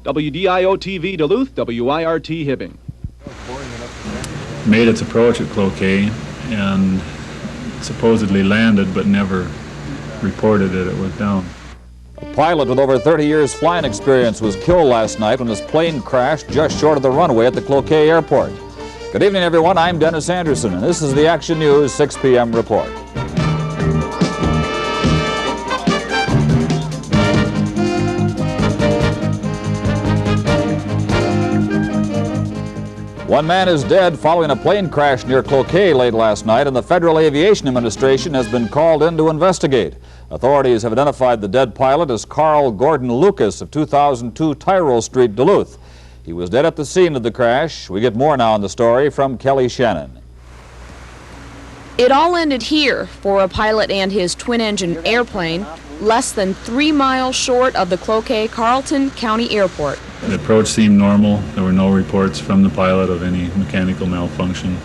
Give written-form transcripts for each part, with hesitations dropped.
WDIO-TV Duluth, WIRT Hibbing. Made its approach at Cloquet and supposedly landed but never reported that it was down. A pilot with over 30 years flying experience was killed last night when his plane crashed just short of the runway at the Cloquet Airport. Good evening, everyone. I'm Dennis Anderson, and this is the Action News 6 p.m. report. One man is dead following a plane crash near Cloquet late last night, and the Federal Aviation Administration has been called in to investigate. Authorities have identified the dead pilot as Carl Gordon Lucas of 2002 Tyrol Street, Duluth. He was dead at the scene of the crash. We get more now on the story from Kelly Shannon. It all ended here for a pilot and his twin-engine airplane, less than 3 miles short of the Cloquet-Carleton County Airport. The approach seemed normal. There were no reports from the pilot of any mechanical malfunction.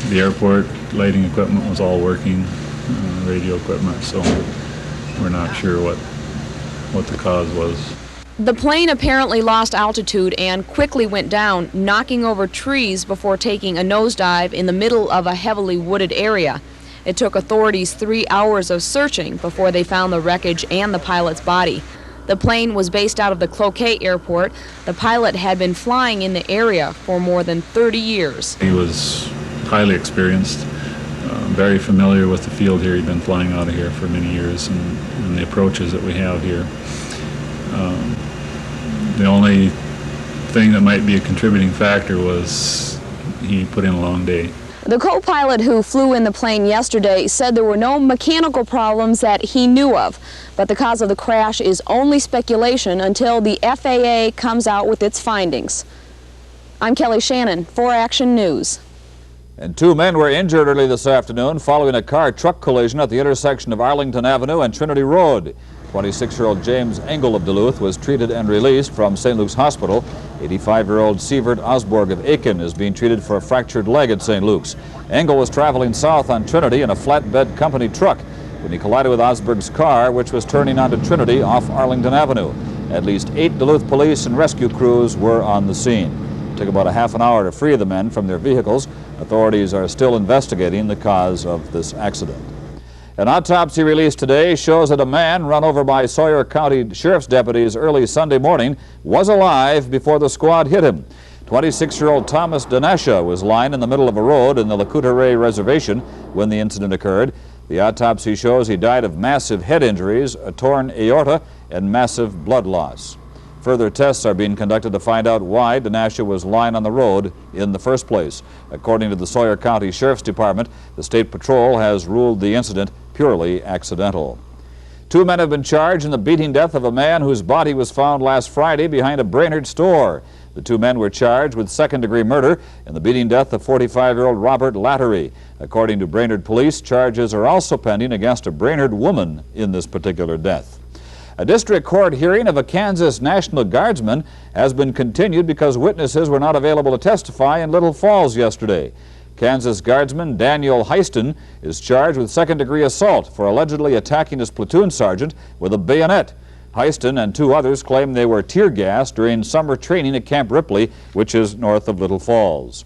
The airport lighting equipment was all working, radio equipment, so we're not sure what the cause was. The plane apparently lost altitude and quickly went down, knocking over trees before taking a nosedive in the middle of a heavily wooded area. It took authorities 3 hours of searching before they found the wreckage and the pilot's body. The plane was based out of the Cloquet Airport. The pilot had been flying in the area for more than 30 years. He was highly experienced, very familiar with the field here. He'd been flying out of here for many years and the approaches that we have here. The only thing that might be a contributing factor was he put in a long day. The co-pilot who flew in the plane yesterday said there were no mechanical problems that he knew of, but the cause of the crash is only speculation until the FAA comes out with its findings. I'm Kelly Shannon for Action News. And 2 men were injured early this afternoon following a car-truck collision at the intersection of Arlington Avenue and Trinity Road. 26-year-old James Engel of Duluth was treated and released from St. Luke's Hospital. 85-year-old Sievert Osborg of Aiken is being treated for a fractured leg at St. Luke's. Engel was traveling south on Trinity in a flatbed company truck when he collided with Osborg's car, which was turning onto Trinity off Arlington Avenue. At least 8 Duluth police and rescue crews were on the scene. It took about a half an hour to free the men from their vehicles. Authorities are still investigating the cause of this accident. An autopsy released today shows that a man run over by Sawyer County Sheriff's deputies early Sunday morning was alive before the squad hit him. 26-year-old Thomas Dinesha was lying in the middle of a road in the Lakota Reservation when the incident occurred. The autopsy shows he died of massive head injuries, a torn aorta, and massive blood loss. Further tests are being conducted to find out why Dinesha was lying on the road in the first place. According to the Sawyer County Sheriff's Department, the State Patrol has ruled the incident purely accidental. 2 men have been charged in the beating death of a man whose body was found last Friday behind a Brainerd store. The 2 men were charged with second-degree murder in the beating death of 45-year-old Robert Lattery. According to Brainerd police, charges are also pending against a Brainerd woman in this particular death. A district court hearing of a Kansas National Guardsman has been continued because witnesses were not available to testify in Little Falls yesterday. Kansas Guardsman Daniel Heiston is charged with second-degree assault for allegedly attacking his platoon sergeant with a bayonet. Heiston and 2 others claim they were tear-gassed during summer training at Camp Ripley, which is north of Little Falls.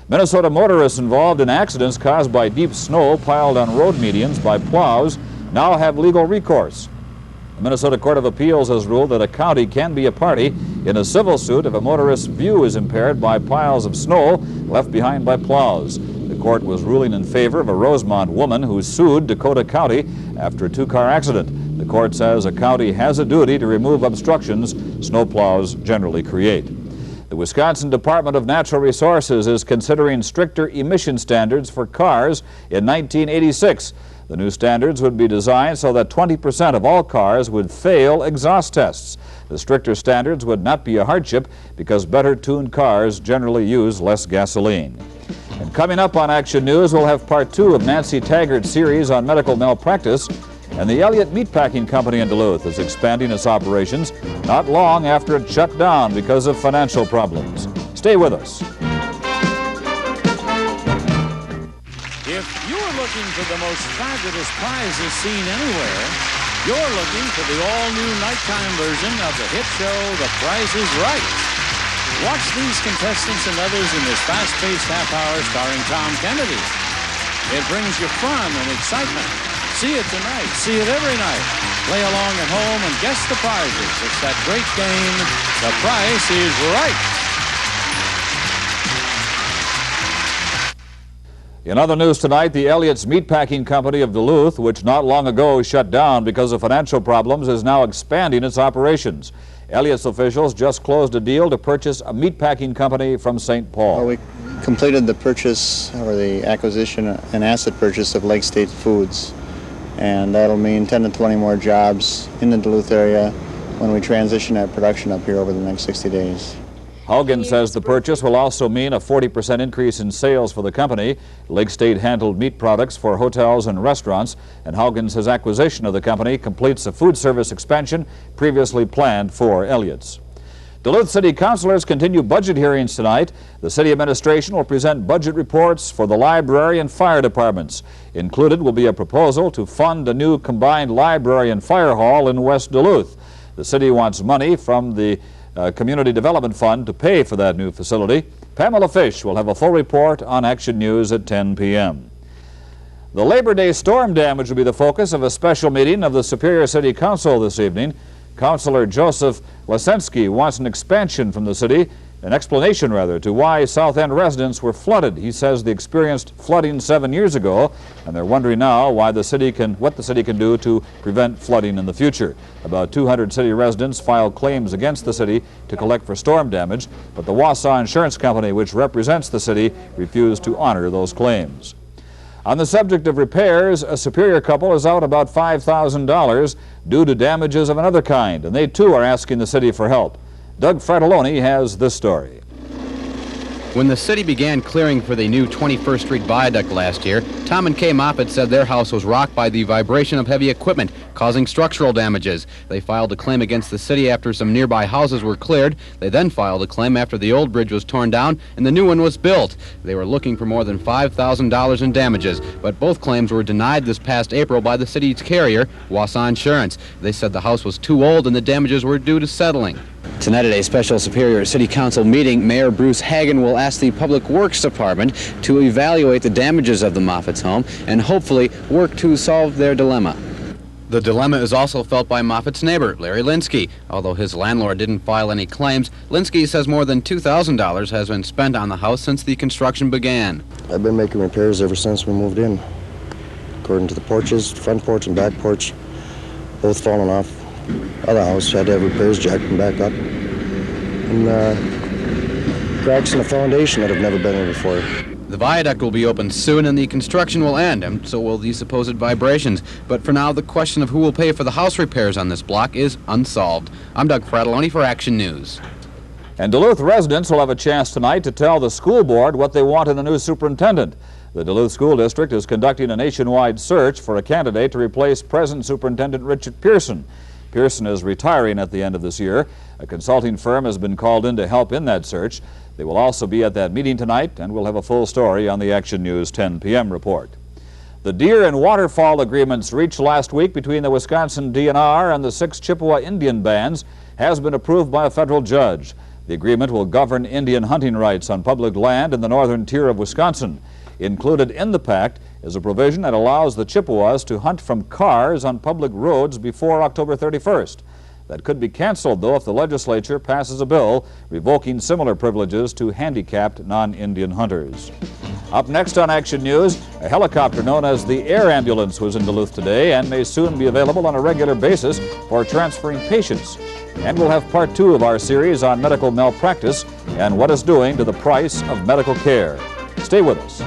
Minnesota motorists involved in accidents caused by deep snow piled on road medians by plows now have legal recourse. The Minnesota Court of Appeals has ruled that a county can be a party in a civil suit if a motorist's view is impaired by piles of snow left behind by plows. The court was ruling in favor of a Rosemont woman who sued Dakota County after a 2-car accident. The court says a county has a duty to remove obstructions snowplows generally create. The Wisconsin Department of Natural Resources is considering stricter emission standards for cars in 1986. The new standards would be designed so that 20% of all cars would fail exhaust tests. The stricter standards would not be a hardship because better-tuned cars generally use less gasoline. And coming up on Action News, we'll have part 2 of Nancy Taggart's series on medical malpractice. And the Elliott Meatpacking Company in Duluth is expanding its operations not long after it shut down because of financial problems. Stay with us. If you're looking for the most fabulous prizes seen anywhere, You're looking for the all-new nighttime version of the hit show, The Price is Right. Watch these contestants and others in this fast-paced half hour starring Tom Kennedy. It brings you fun and excitement. See it tonight. See it every night. Play along at home and guess the prizes. It's that great game, The Price is Right. In other news tonight, the Elliott's Meatpacking Company of Duluth, which not long ago shut down because of financial problems, is now expanding its operations. Elliott's officials just closed a deal to purchase a meatpacking company from St. Paul. Well, we completed the purchase, or the acquisition and asset purchase of Lake State Foods, and that'll mean 10 to 20 more jobs in the Duluth area when we transition that production up here over the next 60 days. Haugen says the purchase will also mean a 40% increase in sales for the company. Lake State handled meat products for hotels and restaurants, and Haugen says acquisition of the company completes a food service expansion previously planned for Elliott's. Duluth City Councilors continue budget hearings tonight. The city administration will present budget reports for the library and fire departments. Included will be a proposal to fund a new combined library and fire hall in West Duluth. The city wants money from the Community Development Fund to pay for that new facility. Pamela Fish will have a full report on Action News at 10 p.m. The Labor Day storm damage will be the focus of a special meeting of the Superior City Council this evening. Councilor Joseph Lesensky wants an explanation from the city to why South End residents were flooded. He says they experienced flooding 7 years ago, and they're wondering now what the city can do to prevent flooding in the future. About 200 city residents filed claims against the city to collect for storm damage, but the Wausau Insurance Company, which represents the city, refused to honor those claims. On the subject of repairs, a Superior couple is out about $5,000 due to damages of another kind, and they too are asking the city for help. Doug Fratelloni has this story. When the city began clearing for the new 21st Street Viaduct last year, Tom and Kay Moffett said their house was rocked by the vibration of heavy equipment, causing structural damages. They filed a claim against the city after some nearby houses were cleared. They then filed a claim after the old bridge was torn down and the new one was built. They were looking for more than $5,000 in damages, but both claims were denied this past April by the city's carrier, Wausau Insurance. They said the house was too old and the damages were due to settling. Tonight at a special Superior City Council meeting, Mayor Bruce Hagen will ask the Public Works Department to evaluate the damages of the Moffat's home and hopefully work to solve their dilemma. The dilemma is also felt by Moffat's neighbor, Larry Linsky. Although his landlord didn't file any claims, Linsky says more than $2,000 has been spent on the house since the construction began. I've been making repairs ever since we moved in. According to the porches, front porch and back porch, both falling off. Other house had to have repairs, jacked them back up. And cracks in the foundation that have never been there before. The viaduct will be opened soon and the construction will end, and so will these supposed vibrations. But for now, the question of who will pay for the house repairs on this block is unsolved. I'm Doug Fratelloni for Action News. And Duluth residents will have a chance tonight to tell the school board what they want in a new superintendent. The Duluth School District is conducting a nationwide search for a candidate to replace present Superintendent Richard Pearson. Pearson is retiring at the end of this year. A consulting firm has been called in to help in that search. They will also be at that meeting tonight, and we'll have a full story on the Action News 10 p.m. report. The deer and waterfowl agreements reached last week between the Wisconsin DNR and the 6 Chippewa Indian bands has been approved by a federal judge. The agreement will govern Indian hunting rights on public land in the northern tier of Wisconsin. Included in the pact is a provision that allows the Chippewas to hunt from cars on public roads before October 31st. That could be canceled, though, if the legislature passes a bill revoking similar privileges to handicapped non-Indian hunters. Up next on Action News, a helicopter known as the Air Ambulance was in Duluth today and may soon be available on a regular basis for transferring patients. And we'll have part 2 of our series on medical malpractice and what it's doing to the price of medical care. Stay with us.